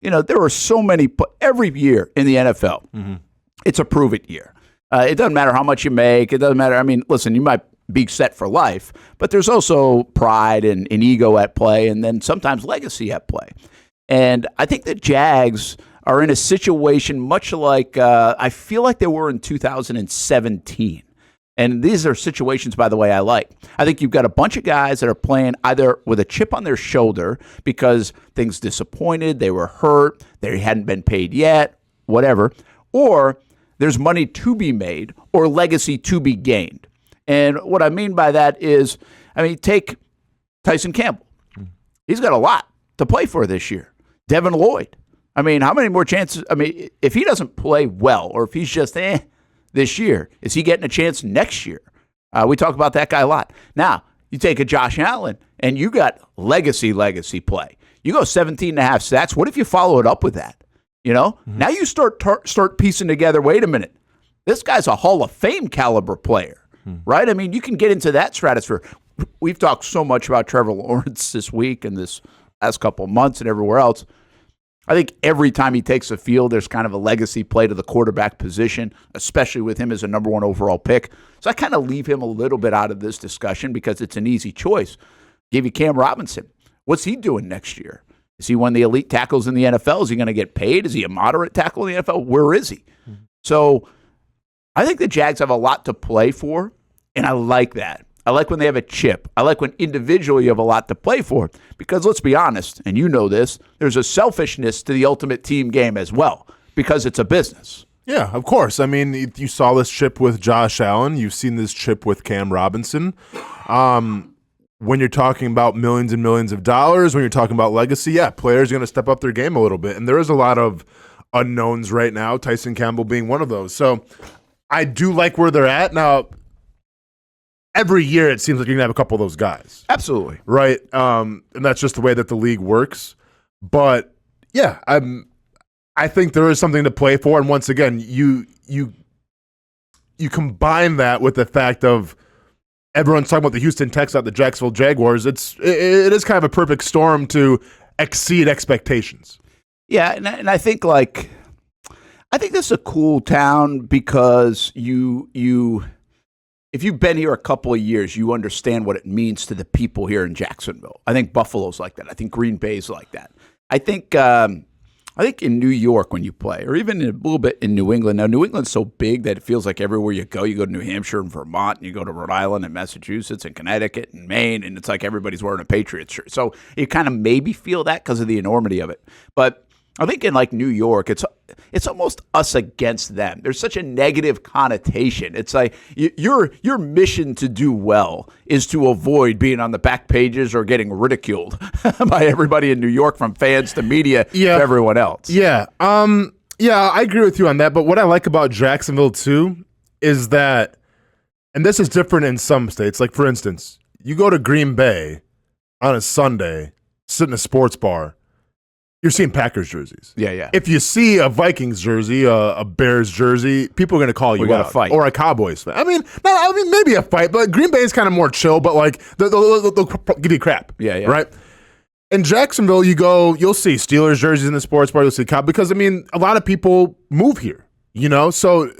there are so many every year in the NFL. It's a prove it year. It doesn't matter how much you make. It doesn't matter. I mean, listen, you might be set for life, but there's also pride and ego at play, and then sometimes legacy at play. And I think the Jags are in a situation much like I feel like they were in 2017. And these are situations, by the way, I like. I think you've got a bunch of guys that are playing either with a chip on their shoulder because things disappointed, they were hurt, they hadn't been paid yet, whatever, or there's money to be made or legacy to be gained. And what I mean by that is, take Tyson Campbell. He's got a lot to play for this year. Devin Lloyd. How many more chances? If he doesn't play well or if he's just this year, is he getting a chance next year? We talk about that guy a lot. Now, you take a Josh Allen, and you got legacy play. You go 17.5 sacks. What if you follow it up with that? Now you start piecing together, wait a minute, this guy's a Hall of Fame caliber player, right? You can get into that stratosphere. We've talked so much about Trevor Lawrence this week and this last couple of months and everywhere else. I think every time he takes the field, there's kind of a legacy play to the quarterback position, especially with him as a number 1 overall pick. So I kind of leave him a little bit out of this discussion because it's an easy choice. Give you Cam Robinson. What's he doing next year? Is he one of the elite tackles in the NFL? Is he going to get paid? Is he a moderate tackle in the NFL? Where is he? So I think the Jags have a lot to play for, and I like that. I like when they have a chip. I like when individually you have a lot to play for because let's be honest, and you know this, there's a selfishness to the ultimate team game as well because it's a business. Yeah, of course. You saw this chip with Josh Allen. You've seen this chip with Cam Robinson. When you're talking about millions and millions of dollars, when you're talking about legacy, players are going to step up their game a little bit. And there is a lot of unknowns right now, Tyson Campbell being one of those. So I do like where they're at. Now, every year it seems like you're going to have a couple of those guys. Absolutely. Right? And that's just the way that the league works. But, I think there is something to play for. And once again, you combine that with the fact of everyone's talking about the Houston Texans, the Jacksonville Jaguars. It is kind of a perfect storm to exceed expectations. Yeah, and I think this is a cool town because if you've been here a couple of years, you understand what it means to the people here in Jacksonville. I think Buffalo's like that. I think Green Bay's like that. I think in New York when you play, or even a little bit in New England. Now, New England's so big that it feels like everywhere you go to New Hampshire and Vermont, and you go to Rhode Island and Massachusetts and Connecticut and Maine, and it's like everybody's wearing a Patriots shirt. So you kind of maybe feel that because of the enormity of it. But I think in New York, it's almost us against them. There's such a negative connotation. It's like your mission to do well is to avoid being on the back pages or getting ridiculed by everybody in New York, from fans to media to everyone else. Yeah. I agree with you on that. But what I like about Jacksonville too is that, and this is different in some states. Like for instance, you go to Green Bay on a Sunday, sit in a sports bar. You're seeing Packers jerseys. Yeah. If you see a Vikings jersey, a Bears jersey, people are going to call you out. A fight. Or a Cowboys fan. Maybe a fight, but Green Bay is kind of more chill, but they'll give you crap. Yeah. Right? In Jacksonville, you'll see Steelers jerseys in the sports bar, you'll see Cowboys, because, a lot of people move here, so...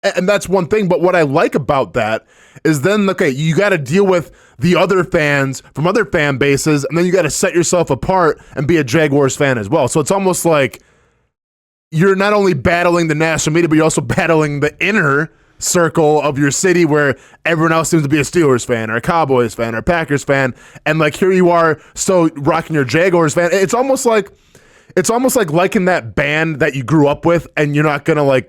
And that's one thing, but what I like about that is then, you got to deal with the other fans from other fan bases, and then you got to set yourself apart and be a Jaguars fan as well. So it's almost like you're not only battling the national media, but you're also battling the inner circle of your city where everyone else seems to be a Steelers fan or a Cowboys fan or a Packers fan, and here you are still rocking your Jaguars fan. It's almost like liking that band that you grew up with, and you're not gonna you're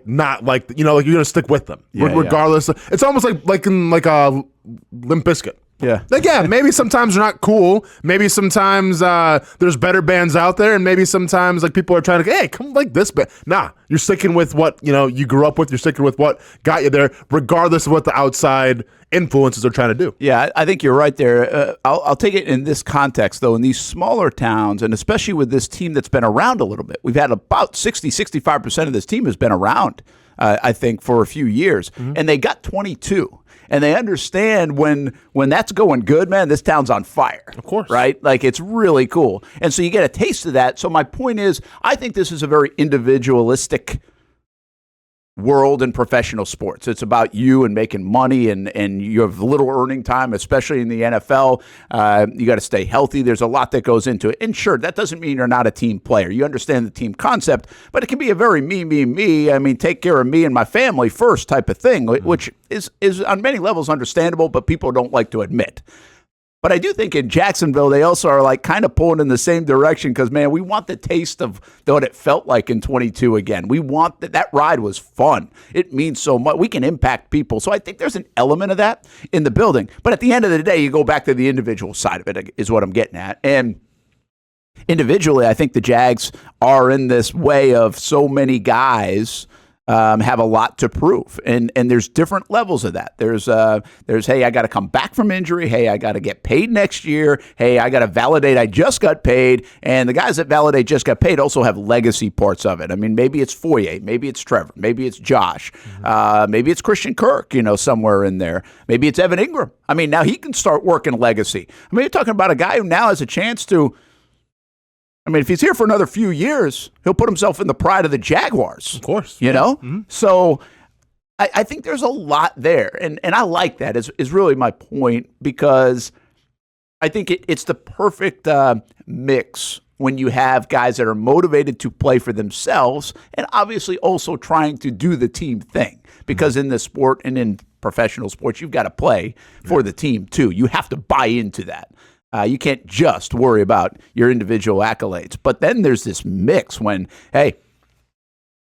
gonna stick with them regardless. Yeah. It's almost like a Limp Bizkit. Yeah. Maybe sometimes they're not cool. Maybe sometimes there's better bands out there, and maybe sometimes people are trying to, hey, come like this band. Nah, you're sticking with what you grew up with. You're sticking with what got you there, regardless of what the outside influences are trying to do. Yeah, I think you're right there. I'll take it in this context, though. In these smaller towns, and especially with this team that's been around a little bit, we've had about 65% of this team has been around I think, for a few years. And they got 22. And they understand when that's going good, man, this town's on fire. Of course. Right? Like, it's really cool. And so you get a taste of that. So my point is, I think this is a very individualistic world in professional sports. It's about you and making money, and you have little earning time, especially in the NFL. You got to stay healthy. There's a lot that goes into it. And sure, that doesn't mean you're not a team player. You understand the team concept, but it can be a very me. I mean, take care of me and my family first type of thing, which is on many levels understandable, but people don't like to admit. But I do think in Jacksonville, they also are like kind of pulling in the same direction because, man, we want the taste of what it felt like in 22 again. We want that ride was fun. It means so much. We can impact people. So I think there's an element of that in the building. But at the end of the day, you go back to the individual side of it is what I'm getting at. And individually, I think the Jags are in this way of so many guys have a lot to prove, and there's different levels of that. There's hey, I got to come back from injury. Hey, I got to get paid next year. Hey, I got to validate I just got paid. And the guys that validate just got paid also have legacy parts of it. I mean, maybe it's Foye, maybe it's Trevor, maybe it's Josh, maybe it's Christian Kirk, somewhere in there. Maybe it's Evan Ingram. I mean, now he can start working legacy. I mean, you're talking about a guy who now has a chance to. I mean, if he's here for another few years, he'll put himself in the pride of the Jaguars. Of course. You know? Mm-hmm. So I think there's a lot there. And I like that is really my point, because I think it's the perfect mix when you have guys that are motivated to play for themselves and obviously also trying to do the team thing. Because in this sport and in professional sports, you've got to play for the team too. You have to buy into that. You can't just worry about your individual accolades. But then there's this mix when, hey,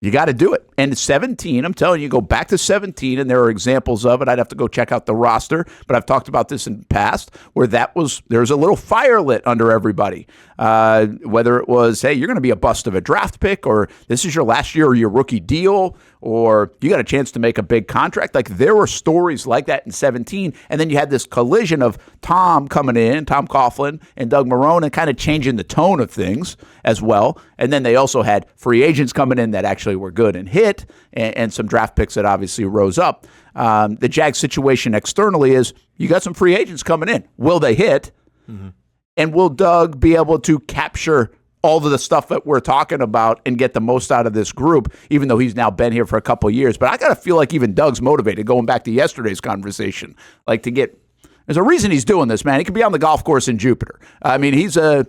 you got to do it. And 17, I'm telling you, go back to 17, and there are examples of it. I'd have to go check out the roster, but I've talked about this in the past, where there's a little fire lit under everybody. Whether it was, hey, you're going to be a bust of a draft pick, or this is your last year of your rookie deal, or you got a chance to make a big contract. Like, there were stories like that in 17, and then you had this collision of Tom coming in, Tom Coughlin, and Doug Marrone, and kind of changing the tone of things as well. And then they also had free agents coming in that actually were good and hit, and some draft picks that obviously rose up. The Jags situation externally is you got some free agents coming in. Will they hit? Mm-hmm. And will Doug be able to capture all of the stuff that we're talking about and get the most out of this group, even though he's now been here for a couple of years? But I got to feel like even Doug's motivated, going back to yesterday's conversation, like to get – there's a reason he's doing this, man. He could be on the golf course in Jupiter. I mean, he's a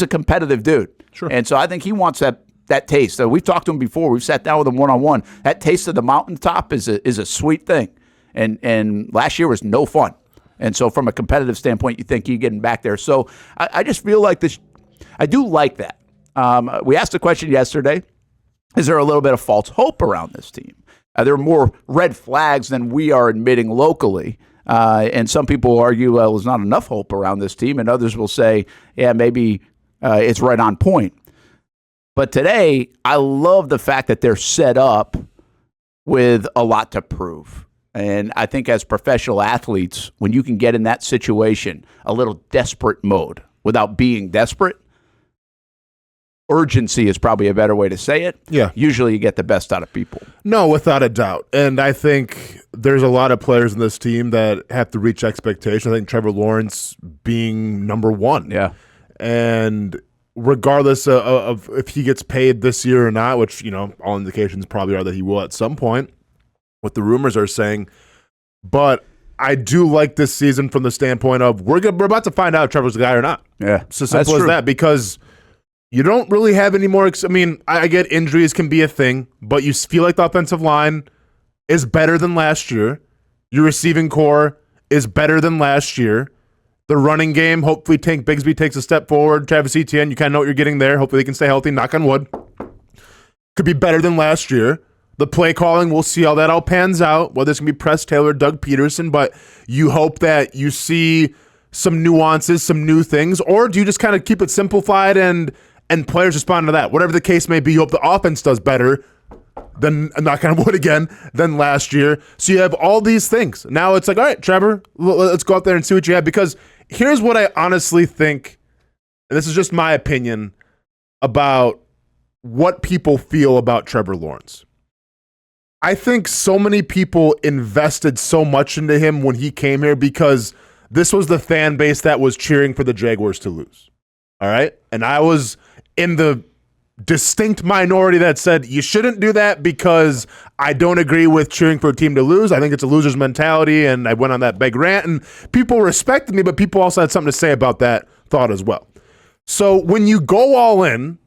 competitive dude. Sure. And so I think he wants that taste. So we've talked to him before. We've sat down with him one-on-one. That taste of the mountaintop is a sweet thing. And last year was no fun. And so from a competitive standpoint, you think you're getting back there. So I just feel like this. I do like that. We asked the question yesterday, is there a little bit of false hope around this team? There are more red flags than we are admitting locally. And some people will argue, well, there's not enough hope around this team. And others will say, yeah, maybe it's right on point. But today, I love the fact that they're set up with a lot to prove. And I think as professional athletes, when you can get in that situation, a little desperate mode without being desperate, urgency is probably a better way to say it. Yeah. Usually you get the best out of people. No, without a doubt. And I think there's a lot of players in this team that have to reach expectations. I think Trevor Lawrence being number one. Yeah. And regardless of if he gets paid this year or not, which, all indications probably are that he will at some point, what the rumors are saying. But I do like this season from the standpoint of we're about to find out if Trevor's the guy or not. Yeah. It's as simple as that, because you don't really have any more. I get injuries can be a thing, but you feel like the offensive line is better than last year. Your receiving core is better than last year. The running game, hopefully Tank Bigsby takes a step forward. Travis Etienne, you kind of know what you're getting there. Hopefully they can stay healthy, knock on wood. Could be better than last year. The play calling, we'll see how that all pans out, whether it's going to be Press Taylor, Doug Peterson, but you hope that you see some nuances, some new things, or do you just kind of keep it simplified and players respond to that? Whatever the case may be, you hope the offense does better than, knock on wood again, than last year. So you have all these things. Now it's like, all right, Trevor, let's go out there and see what you have, because here's what I honestly think, and this is just my opinion about what people feel about Trevor Lawrence. I think so many people invested so much into him when he came here because this was the fan base that was cheering for the Jaguars to lose. All right? And I was in the distinct minority that said you shouldn't do that because I don't agree with cheering for a team to lose. I think it's a loser's mentality, and I went on that big rant, and people respected me, but people also had something to say about that thought as well. So when you go all in,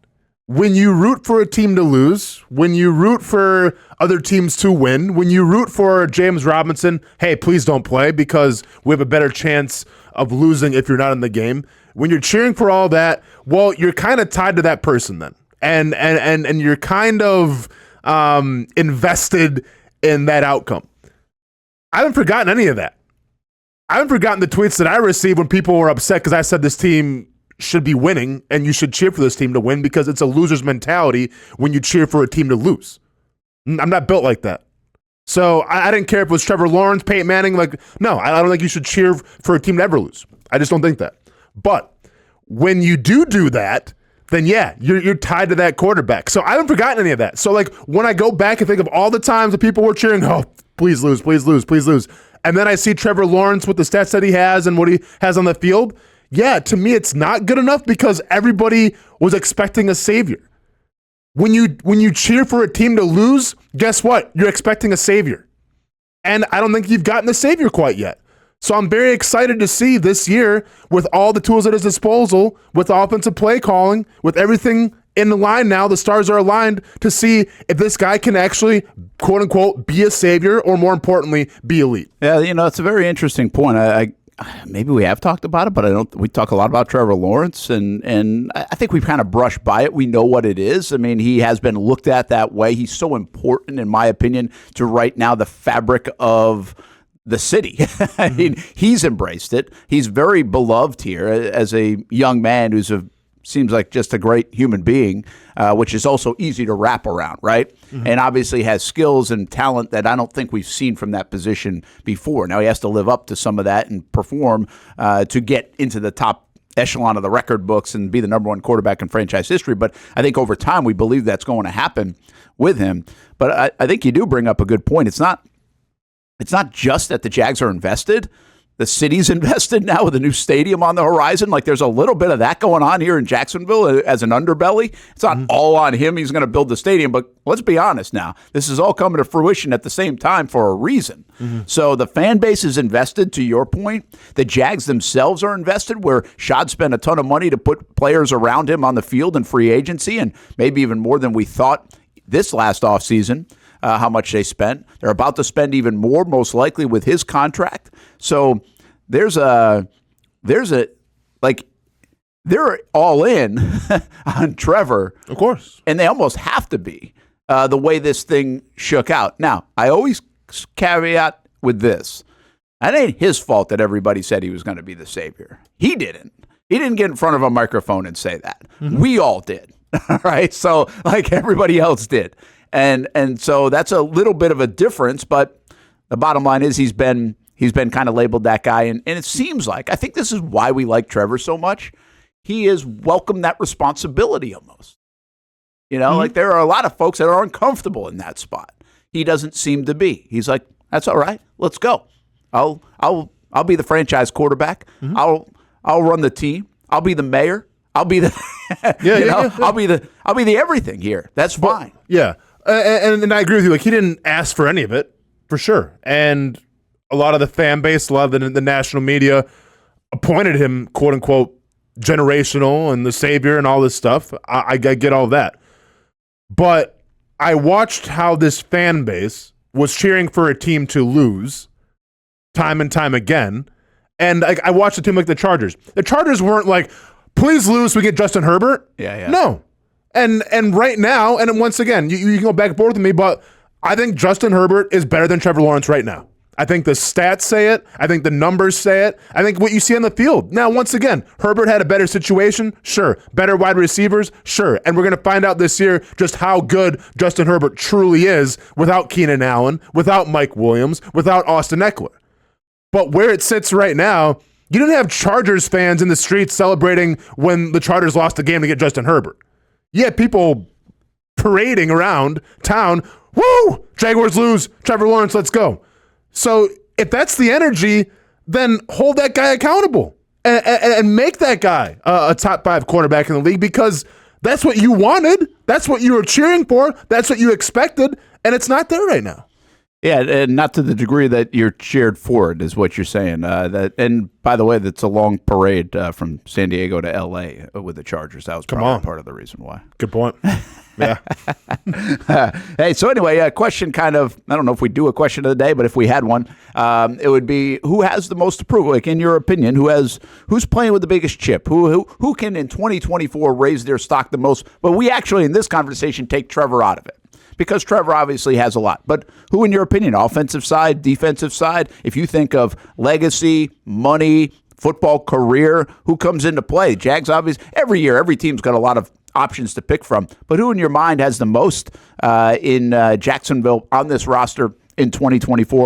when you root for a team to lose, when you root for other teams to win, when you root for James Robinson, hey, please don't play because we have a better chance of losing if you're not in the game. When you're cheering for all that, well, you're kind of tied to that person then. And you're kind of invested in that outcome. I haven't forgotten any of that. I haven't forgotten the tweets that I received when people were upset because I said this team should be winning and you should cheer for this team to win because it's a loser's mentality when you cheer for a team to lose. I'm not built like that. So I didn't care if it was Trevor Lawrence, Peyton Manning. No, I don't think you should cheer for a team to ever lose. I just don't think that. But when you do that, then yeah, you're tied to that quarterback. So I haven't forgotten any of that. So when I go back and think of all the times that people were cheering, oh, please lose, please lose, please lose. And then I see Trevor Lawrence with the stats that he has and what he has on the field. Yeah, to me, it's not good enough because everybody was expecting a savior. When you cheer for a team to lose, guess what? You're expecting a savior. And I don't think you've gotten the savior quite yet. So I'm very excited to see this year, with all the tools at his disposal, with offensive play calling, with everything in the line now, the stars are aligned to see if this guy can actually, quote unquote, be a savior or, more importantly, be elite. Yeah, it's a very interesting point. Maybe we have talked about it, but we talk a lot about Trevor Lawrence, and I think we've kind of brushed by it. We know what it is. I mean, he has been looked at that way. He's so important, in my opinion, to right now the fabric of the city. I mean, he's embraced it. He's very beloved here as a young man who's seems like just a great human being, which is also easy to wrap around, right? Mm-hmm. And obviously has skills and talent that I don't think we've seen from that position before. Now he has to live up to some of that and perform to get into the top echelon of the record books and be the number one quarterback in franchise history. But I think over time we believe that's going to happen with him. But I think you do bring up a good point. It's not just that the Jags are invested. The city's invested now with a new stadium on the horizon. There's a little bit of that going on here in Jacksonville as an underbelly. It's not all on him. He's going to build the stadium. But let's be honest now. This is all coming to fruition at the same time for a reason. Mm-hmm. So the fan base is invested, to your point. The Jags themselves are invested, where Shad spent a ton of money to put players around him on the field in free agency, and maybe even more than we thought this last offseason. How much they spent. They're about to spend even more, most likely, with his contract. So they're all in on Trevor. Of course. And they almost have to be the way this thing shook out. Now, I always caveat with this. It ain't his fault that everybody said he was going to be the savior. He didn't. He didn't get in front of a microphone and say that. Mm-hmm. We all did. All right? So everybody else did. And so that's a little bit of a difference, but the bottom line is he's been kind of labeled that guy, and it seems like, I think this is why we like Trevor so much, he has welcomed that responsibility almost. There are a lot of folks that are uncomfortable in that spot. He doesn't seem to be. He's like, that's all right, let's go. I'll be the franchise quarterback. Mm-hmm. I'll run the team. I'll be the mayor. I'll be the I'll be the everything here. That's fine. Yeah. And I agree with you. He didn't ask for any of it, for sure. And a lot of the fan base, a lot of the national media appointed him, quote unquote, generational and the savior and all this stuff. I get all that. But I watched how this fan base was cheering for a team to lose time and time again. And I watched a team like the Chargers. The Chargers weren't like, please lose so we get Justin Herbert. Yeah. No. And right now, and once again, you can go back and forth with me, but I think Justin Herbert is better than Trevor Lawrence right now. I think the stats say it. I think the numbers say it. I think what you see on the field. Now, once again, Herbert had a better situation. Sure. Better wide receivers. Sure. And we're going to find out this year just how good Justin Herbert truly is without Keenan Allen, without Mike Williams, without Austen Eckler. But where it sits right now, you didn't have Chargers fans in the streets celebrating when the Chargers lost the game to get Justin Herbert. You had people parading around town Woo! Jaguars lose. Trevor Lawrence, let's go. So if that's the energy, then hold that guy accountable and make that guy a top 5 quarterback in the league, because that's what you wanted. That's what you were cheering for. That's what you expected, and it's not there right now. Yeah, and not to the degree that you're cheered for it, is what you're saying. And by the way, that's a long parade from San Diego to L.A. with the Chargers. That was probably part of the reason why. Good point. Yeah. Hey, so anyway, a question kind of, I don't know if we do a question of the day, but if we had one, it would be, who has the most approval? Like, in your opinion, who's playing with the biggest chip? Who can in 2024 raise their stock the most? But we actually, in this conversation, take Trevor out of it, because Trevor obviously has a lot. But who, in your opinion, offensive side, defensive side, if you think of legacy, money, football career, who comes into play? Jags, obviously, every year, every team's got a lot of options to pick from. But who, in your mind, has the most in Jacksonville on this roster in 2024?